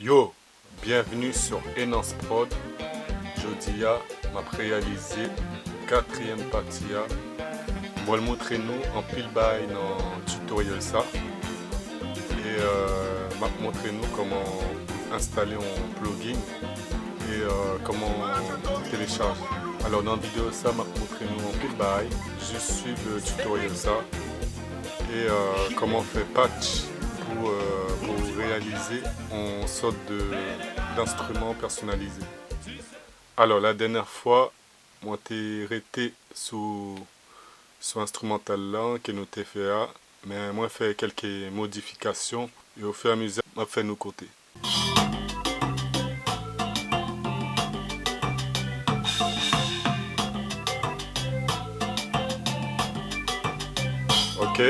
Yo, bienvenue sur Enance Prod. Jodi a, m'a réalisé quatrième partie. Moi le montrer nous en pile bail dans tutoriel ça. Et m'a montrer nous comment installer un plugin et comment télécharger. Alors dans la vidéo ça m'a montré nous en pile bail. Juste suivre le tutoriel ça et comment faire patch pour réaliser une sorte d'instrument personnalisé. Alors la dernière fois, moi t'ai arrêté sous instrumental là que nous t'ai fait, mais moi fait quelques modifications et au fur et à mesure m'a fait nous côté. Ok.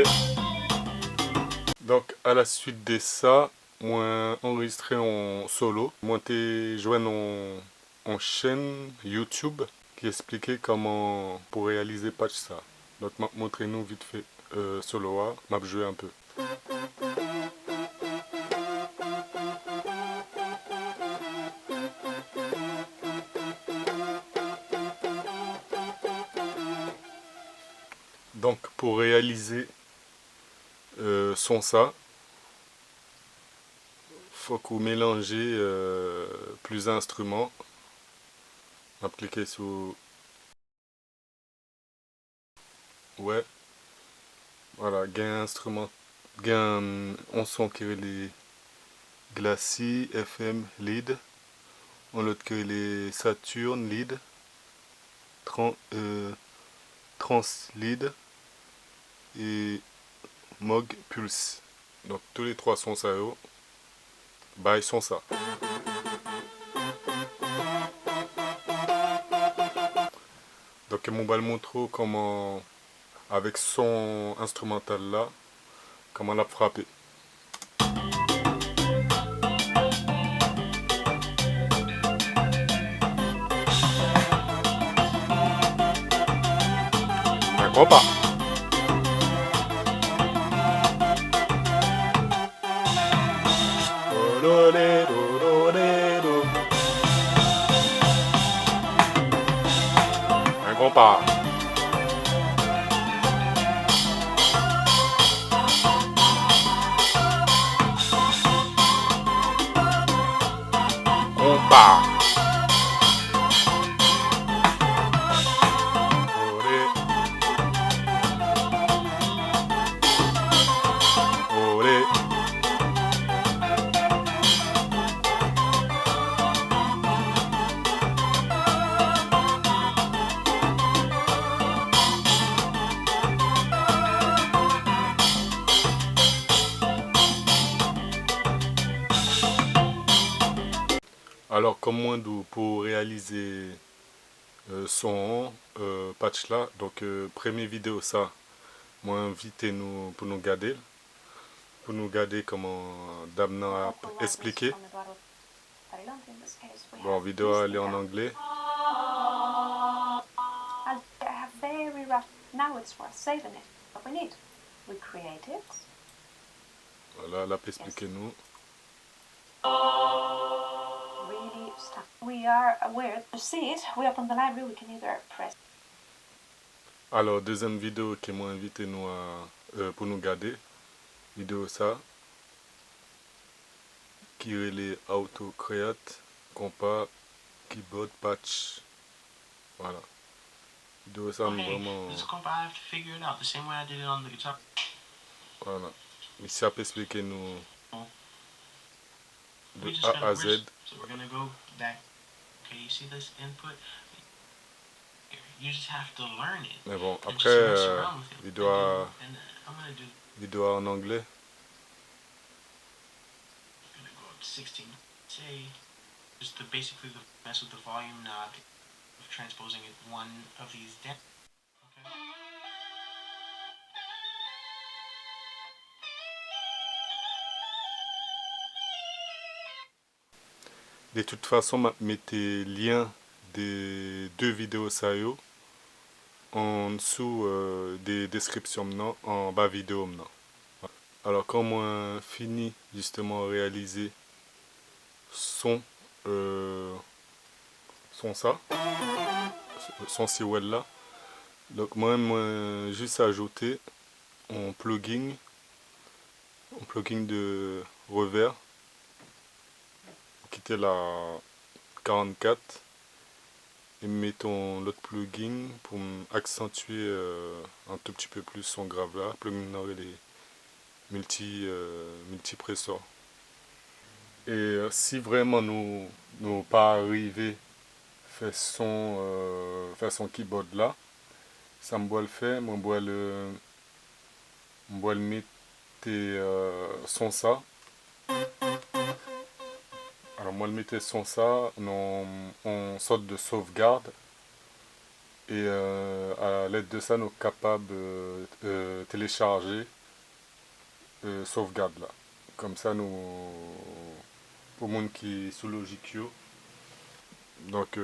Donc à la suite de ça, moi enregistré en solo. Moi t'ai joint en chaîne YouTube qui expliquait comment pour réaliser patch ça. Donc m'a montré nous vite fait solo m'a joué un peu. Donc pour réaliser son ça, faut que vous mélangez plusieurs instruments. On va cliquer sur ouais, voilà, gain instrument, gain on son qui est les Glacis FM lead, on l'autre qui est les Saturn lead, Trans lead et Moog Pulse. Donc tous les trois sont ça, bah ils sont ça. Donc mon bal montre comment avec son instrumental là, comment l'a frappé. Un gros pas. Un gros pas. On part. Olé. Alors comme moi pour réaliser son patch là, donc première vidéo ça, moi invité nous pour nous garder comment Damna a expliqué. Bon, vidéo elle est en anglais. Voilà, elle a expliqué nous. Alors deuxième vidéo qui m'a invité nous pour nous garder, vidéo ça, qui est les auto create, compas, keyboard patch, voilà. Vidéo ça vraiment. Voilà. Ici a expliqué nous de A à Z. Mais bon, après, vidéo en anglais. De toute façon, je mettez lien des deux vidéos ça en dessous des descriptions maintenant, en bas vidéo maintenant. Alors quand moi fini justement réaliser son, son ça, son COL là. Donc moi, juste à ajouter en plugin de revers, quitter la 44 et mettons l'autre plugin pour accentuer un tout petit peu plus son grave là. Plugin dans les multipressors. Et si vraiment nous pas arriver faire son keyboard là, ça me doit le faire, moi dois le mettre son ça. Alors moi le mettre son ça, on sorte de sauvegarde et à l'aide de ça nous sommes capables de télécharger sauvegarde là. Comme ça nous pour le monde qui est sous Logikio. Donc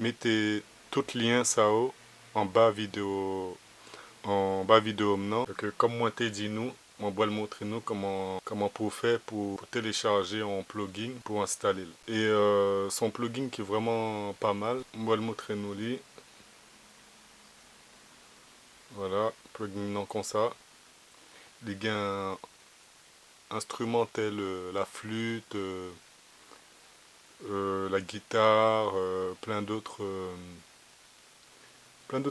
mettez tout lien ça en bas vidéo maintenant. Donc, comme moi t'ai dit nous, on va le montrer nous comment pour faire pour télécharger en plugin pour installer. Et son plugin qui est vraiment pas mal, on va le montrer nous lui. Voilà, plugin non comme ça. Les gains instrumentels, la flûte, la guitare, plein d'autres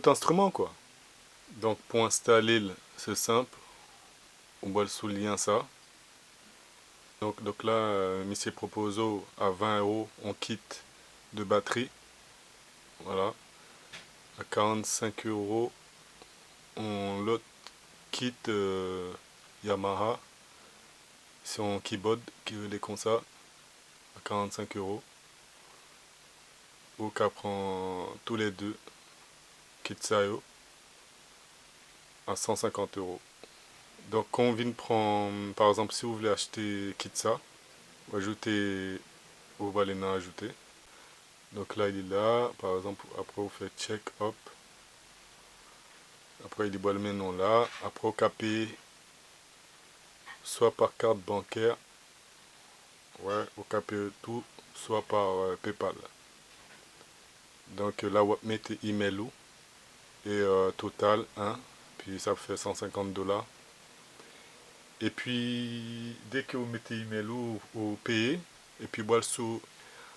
instruments quoi. Donc pour installer, c'est simple, on va le souligner ça. Donc là, monsieur propose à 20 € on kit de batterie. Voilà. À 45 € on l'autre kit Yamaha. C'est en keyboard qui veut les comme ça. À 45 €. Ou qu'à prend tous les deux. Kit ça à 150 €. Donc quand on vient de prendre, par exemple si vous voulez acheter kit ça, vous ajoutez, vous allez en ajouter. Donc là il est là, par exemple après vous faites check up. Après il est le nom là, après vous capez soit par carte bancaire, ouais, vous capez tout, soit par PayPal. Donc là vous mettez email ou et total 1, puis ça fait 150 $. Et puis dès que vous mettez email ou vous payez, et puis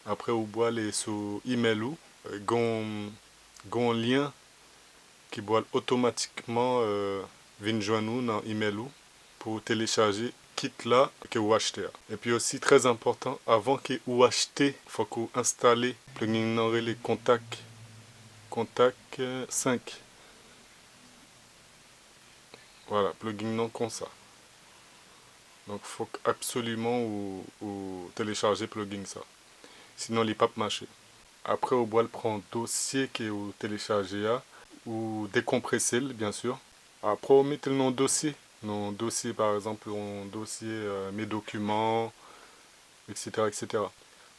après vous boilez sur email ou gon lien qui boit automatiquement vient joindre nous dans email ou pour télécharger kit là que vous achetez. Et puis aussi très important, avant que vous achetez, il faut que vous installez plugin dans les contacts 5. Voilà, plugin non comme ça. Donc il faut absolument vous télécharger plugin ça. Sinon il pas marcher. Après vous boit le prendre dossier que vous téléchargez ou décompresser bien sûr. Après vous mettez le nom dossier. Non dossier par exemple, dossier mes documents, etc. etc.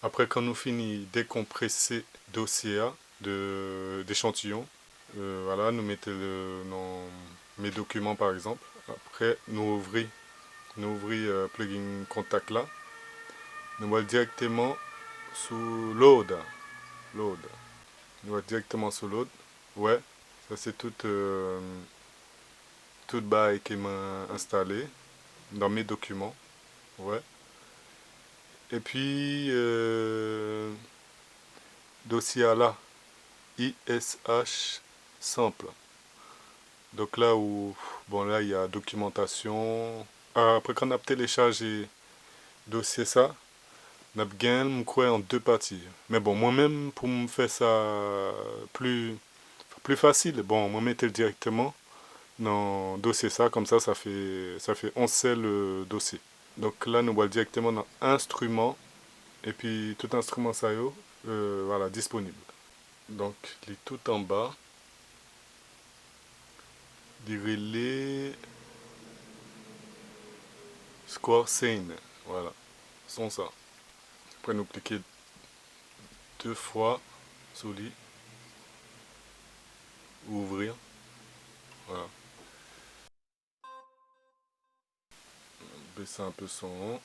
Après quand nous finissons décompresser dossier d'échantillons, voilà, nous mettons mes documents par exemple. Après nous ouvrons plugin contact là. Nous allons directement sous load. Nous allons directement sous load. Ouais, ça c'est toute bail qui m'a installé dans mes documents. Ouais. Et puis dossier là, ISH simple. Donc là où bon là il y a documentation. Après qu'on a téléchargé dossier ça, on a gagné en 2 parties. Mais bon moi-même pour me faire ça plus facile, bon moi mettre directement dans dossier ça, comme ça fait 11 le dossier. Donc là nous allons directement dans instrument et puis tout instrument ça voilà disponible. Donc il est tout en bas. Les relais Square Scene, voilà, sont ça. Après nous cliquer 2 fois sur lui, ouvrir, voilà. Baisser un peu son.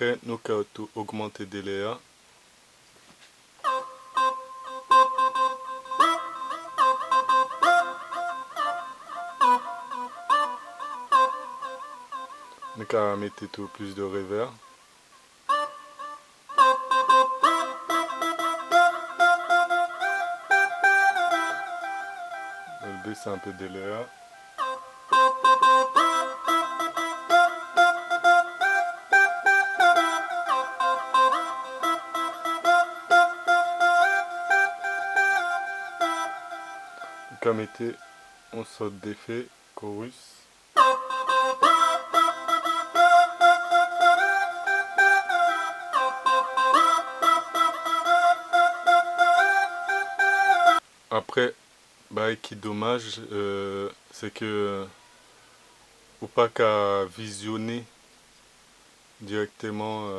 après nous avons augmenté le délai. Nous avons mis tout plus de reverb. On va baisser un peu de délai. Nous avons mis une sorte d'effet chorus. Après, qui est dommage, c'est que ou pas qu'à visionner directement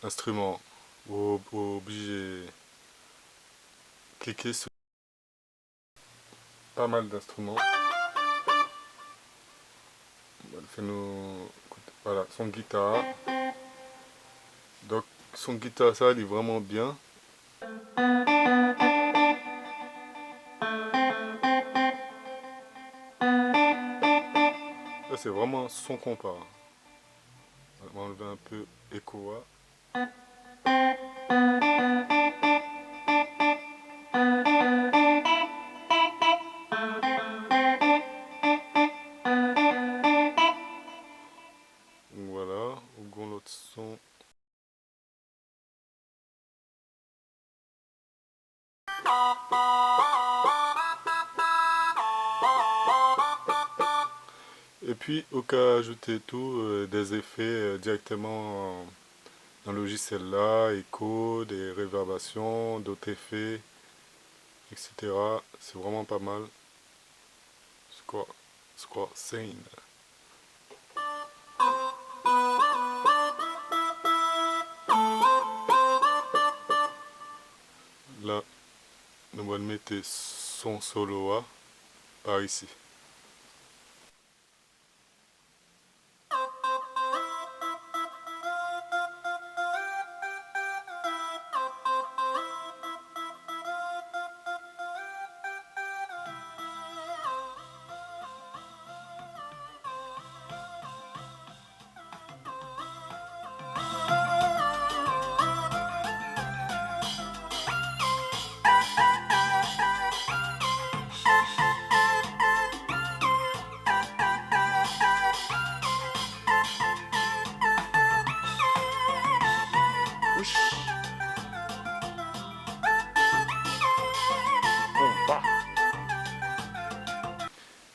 l'instrument, ou obligé de cliquer sur pas mal d'instruments. Voilà, son guitare. Donc son guitare, ça, il est vraiment bien. Là, c'est vraiment son compas. On va enlever un peu écho. Voilà, au gon l'autre son. Et puis, au cas ajouter tout, des effets directement dans le logiciel là, écho, des réverbations, d'autres effets, etc. C'est vraiment pas mal. Score scene. Là, nous allons mettre son solo par ici.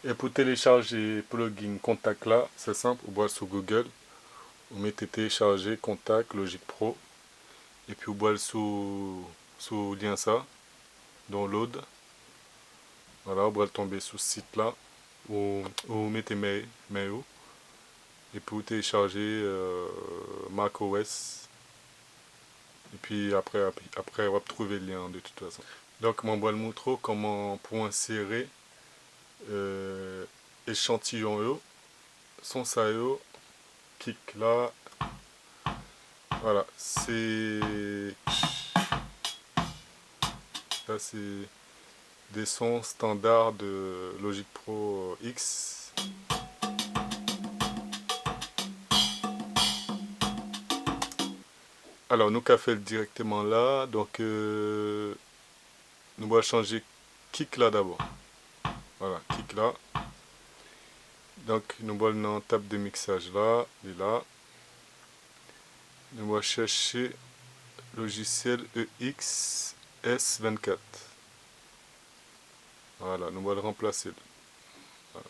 Et pour télécharger le plugin Kontakt là, c'est simple, vous allez sur Google, vous mettez télécharger Kontakt Logic Pro, et puis vous allez sur lien ça, download. Voilà, vous allez tomber sur ce site là, où vous mettez mail, et puis vous téléchargez macOS. Et puis après on va trouver le lien de toute façon. Donc, je vais vous montrer comment pour insérer échantillon son sayo kick là. Voilà, c'est des sons standards de Logic Pro X. Alors nous avons fait directement là, donc nous allons changer kick là d'abord. Voilà, kick là. Donc nous allons dans table de mixage là, et là. Nous allons chercher logiciel EX S24. Voilà, nous allons le remplacer. Voilà.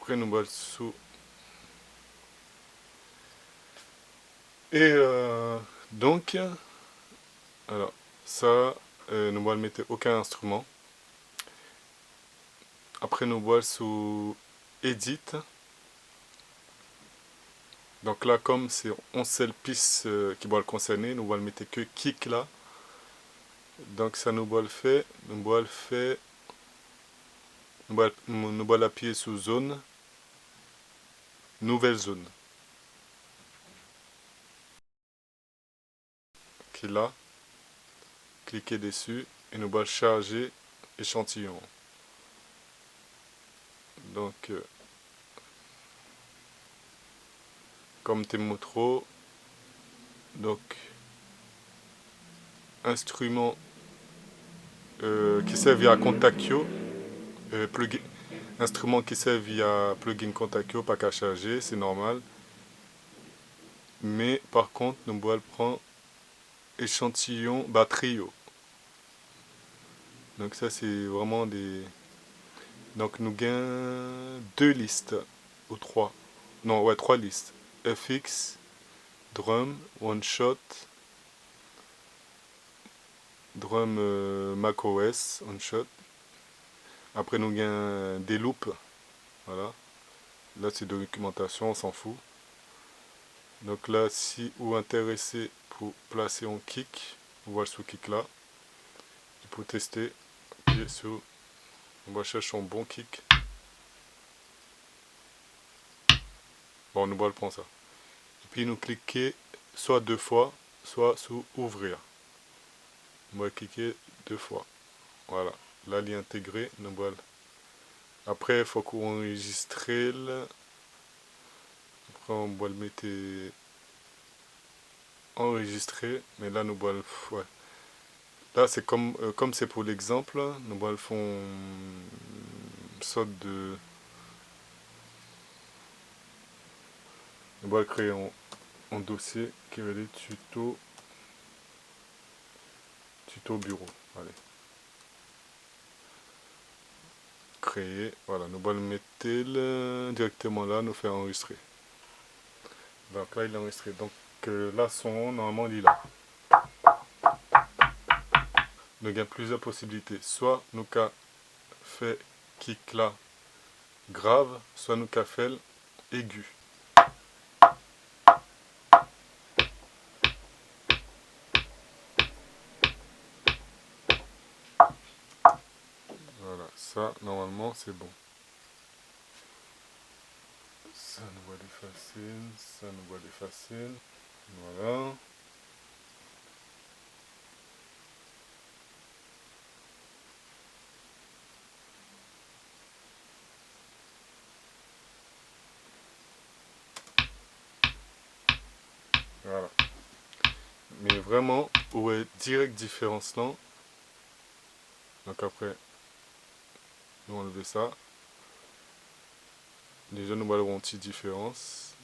Après nous allons sous. Et donc, alors ça, nous allons mettre aucun instrument. Après nous allons sous Edit. Donc là, comme c'est une seule piste qui va le concerner, nous allons mettre que kick là. Donc ça nous va le faire, nous allons appuyer sur zone. nouvelle zone. Qui là, cliquez dessus et nous allons charger échantillon. Donc, comme Temotro, donc instrument qui sert via Contactio, plugin, instrument qui sert via plugin Contactio, pas qu'à charger, c'est normal. Mais par contre, nous allons prendre échantillon batterie. Donc ça c'est vraiment des... Donc nous gagnons deux listes, ou trois. Non, ouais, trois listes. FX, drum, one shot, drum macOS, one shot. Après nous gagnons des loops. Voilà. Là c'est de documentation, on s'en fout. Donc là, si vous intéressez pour placer un kick, vous voyez ce kick là. Et pour tester, appuyez sur... On va chercher un bon kick. Bon, nous allons prendre ça. Et puis nous cliquez soit deux fois, soit sous ouvrir. On va cliquer deux fois. Voilà. Là, il est intégré. Nous allons... Après, il faut qu'on enregistre. Après, on va le mettre enregistré. Mais là, nous allons... Ouais. Là, c'est comme c'est pour l'exemple. Nous allons faire une sorte de... Nous allons créer un dossier qui va être tuto bureau. Allez. Créer. Voilà, nous allons le mettre directement là, nous faire enregistrer. Donc là, il est enregistré. Donc là, son normalement, il est là. Nous avons plusieurs possibilités. Soit nous avons fait kick là grave, soit nous avons fait aigu. Voilà, ça normalement c'est bon. Ça nous va l'effacer, ça nous va l'effacer. Voilà. Voilà. Mais vraiment, où est direct différence là. Donc après, nous enlever ça. Déjà nous allons une petite différence.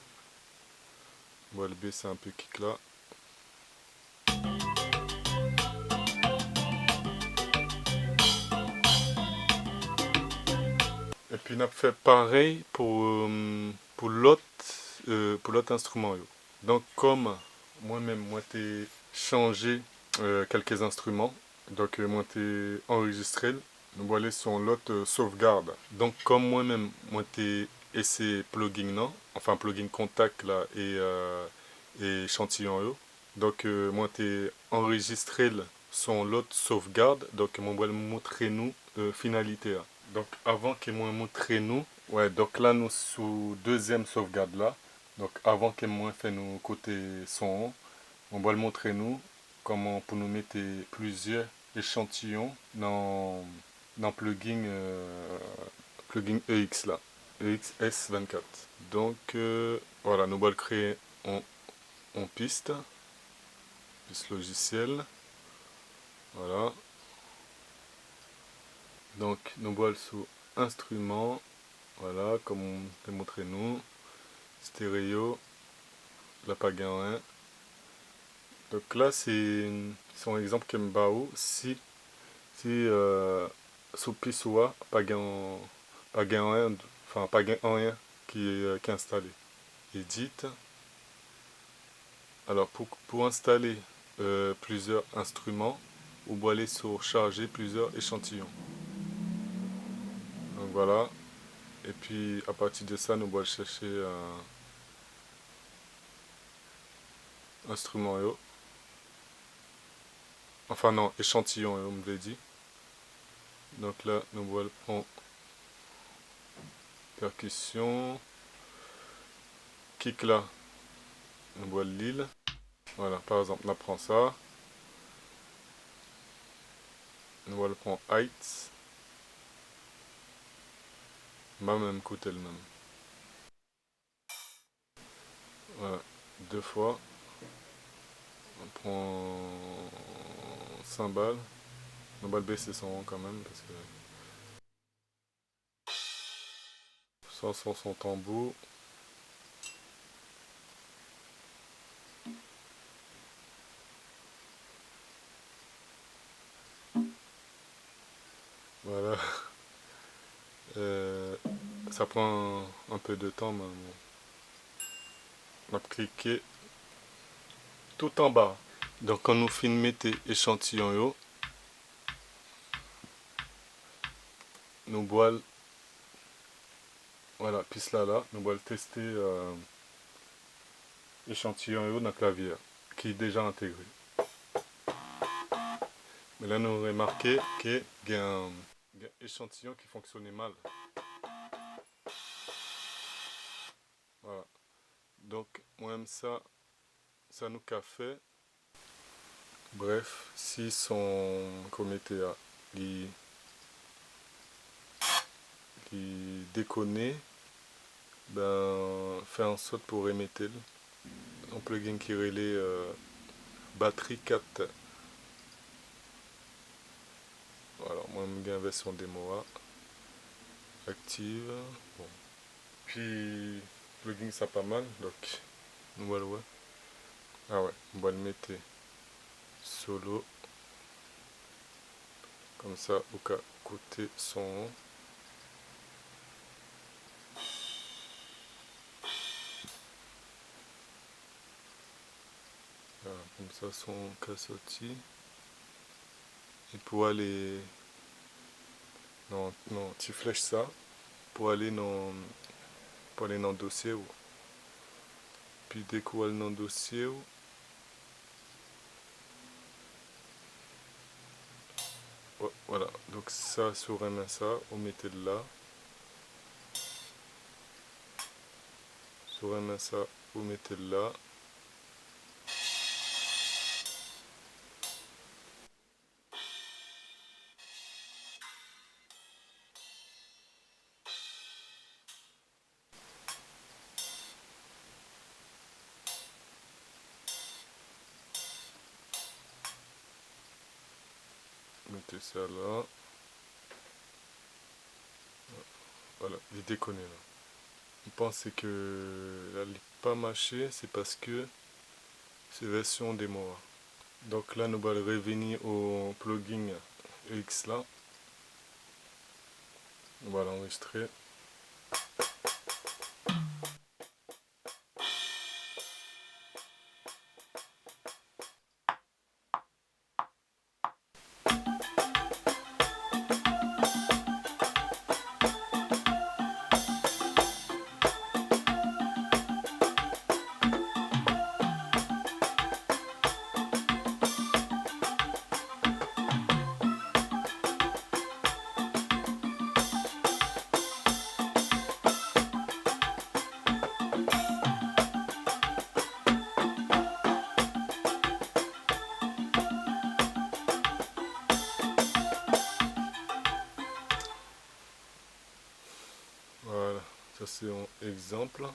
On va le baisser un peu kick là. Et puis on a fait pareil pour l'autre instrument. Donc comme moi-même, moi j'ai changé quelques instruments. Donc moi j'ai enregistré. Nous allons aller sur l'autre sauvegarde. Donc comme moi-même, moi j'ai essayé plugin là, enfin plugin contact là et échantillon. Donc moi j'ai enregistré son l'autre sauvegarde. Donc moi vais montrer nous finalité là. Donc avant que moi montre nous, ouais, donc là nous sous deuxième sauvegarde là. Donc avant que moi fait nous côté son, on va le montrer nous comment pour nous mettre plusieurs échantillons dans plugin EX là, EXS24. Donc voilà, nous allons créer en piste logiciel. Voilà. Donc nous allons sous instrument. Voilà, comme on peut montrer nous. Stéréo, la Pagin 1. Donc là, c'est un exemple que Mbao. Si sous Pissoa, Pagin 1, enfin Pagin 1 qui est installé. Edit. Alors pour installer plusieurs instruments, vous pouvez aller sur charger plusieurs échantillons. Donc voilà. Et puis à partir de ça, nous allons chercher un instrument. Enfin non, échantillon, on me l'a dit. Donc là, nous allons prendre percussion. kick là, nous boit l'île. Voilà, par exemple, on apprend ça. Nous allons prendre heights. Ma même côté le même. Voilà, deux fois. On prend 5 balles. On va le baisser son rang quand même parce que sans son tambour. Voilà. Euh, Ça prend un peu de temps, mais bon. On va cliquer tout en bas. Donc quand nous filmons tes échantillons, nous boile, voilà, puis là, nous boile tester échantillon dans le clavier qui est déjà intégré. Mais là, nous remarquons qu'il y a un échantillon qui fonctionnait mal. Voilà. Donc, moi-même, ça nous qu'a fait. Bref, si son comité a déconné, ben, fait en sorte pour remettre un plugin qui relait batterie 4. Voilà, moi j'ai une version démo active. Bon. Puis plugin ça pas mal, donc voilà, ouais. Ah ouais, on va le mettre solo. Comme ça, au cas côté son. Voilà, comme ça son cas sorti. Et pour aller. Non, non, tu flèches ça pour aller dans le dossier. Puis dès qu'on va dans le dossier, voilà, donc ça sur un ça, on mettait là. Sur un ça, on mettait là. Mettez ça là. Voilà, il déconne là. On pense que là, il n'est pas mâché, c'est parce que c'est version démo. Donc là, nous allons revenir au plugin X là. On va l'enregistrer. Voilà, ça c'est un exemple.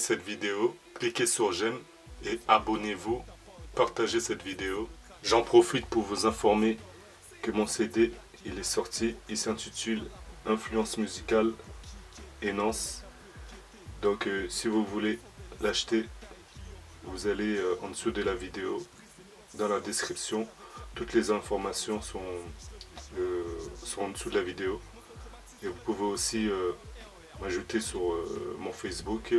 cette vidéo, cliquez sur j'aime et abonnez-vous, partagez cette vidéo. J'en profite pour vous informer que mon CD, il est sorti, il s'intitule Influence musicale Enance. Donc si vous voulez l'acheter, vous allez en dessous de la vidéo, dans la description, toutes les informations sont en dessous de la vidéo. Et vous pouvez aussi m'ajouter sur mon Facebook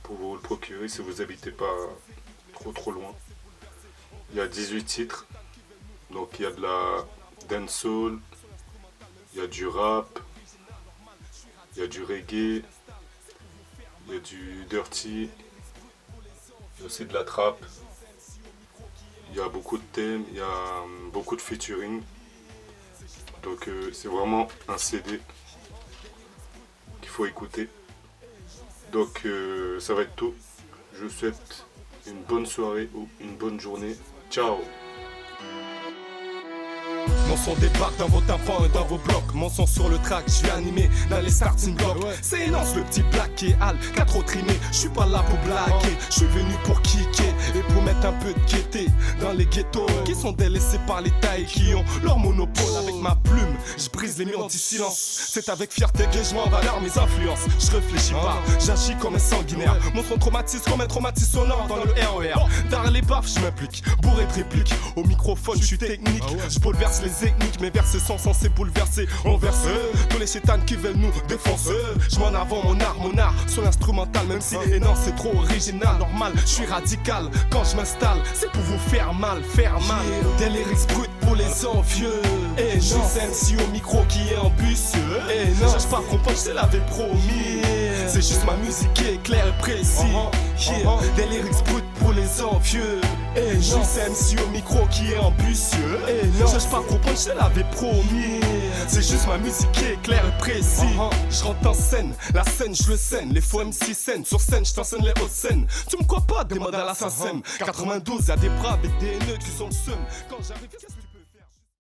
pour vous le procurer si vous n'habitez pas trop loin. Il y a 18 titres, donc il y a de la dancehall, il y a du rap, il y a du reggae, il y a du dirty, il y a aussi de la trap. Il y a beaucoup de thèmes, il y a beaucoup de featuring. Donc c'est vraiment un CD qu'il faut écouter. Donc ça va être tout. Je vous souhaite une bonne soirée ou une bonne journée. Ciao. Mon son débarque dans vos tympans et dans vos blocs. Mon son sur le track, je vais animer dans les starting blocks. C'est Enance, le petit black et Al, 4 autres rimés. Je suis pas là pour blaguer, je suis venu pour kicker et pour mettre un peu de gaieté dans les ghettos qui sont délaissés par les tailles qui ont leur monopole. Avec ma plume, je brise les murs anti-silence. C'est avec fierté que je mets en valeur mes influences. Je réfléchis pas, j'agis comme un sanguinaire. Mon son traumatise comme un traumatisme sonore dans le RER. Dans les baffes, je m'implique, bourré de répliques. Au microphone, je suis technique, je bouleverse les techniques, mes versets sont censés bouleverser. On verse tous les chétanes qui veulent nous défoncer. Je m'en avant mon art sur l'instrumental. Même si Enance c'est trop original, normal, je suis radical. Quand je m'installe, c'est pour vous faire mal. Des lyrics bruts pour les envieux. Enance, MC au micro qui est ambitieux. Enance, cherche pas qu'on punch, je l'avais promis. C'est juste ma musique qui est claire et précis. Des lyrics bruts pour les envieux. Enance, MC au micro qui est ambitieux. Enance, cherche pas qu'on punch, je l'avais promis. C'est juste ma musique qui est claire et précis. Je rentre en scène, la scène je le scène. Les faux MC scène, sur scène je t'enseigne les hautes scènes. Tu me crois pas, des modèles assassins. 92 y'a des bras avec des haineux qui sont le seum.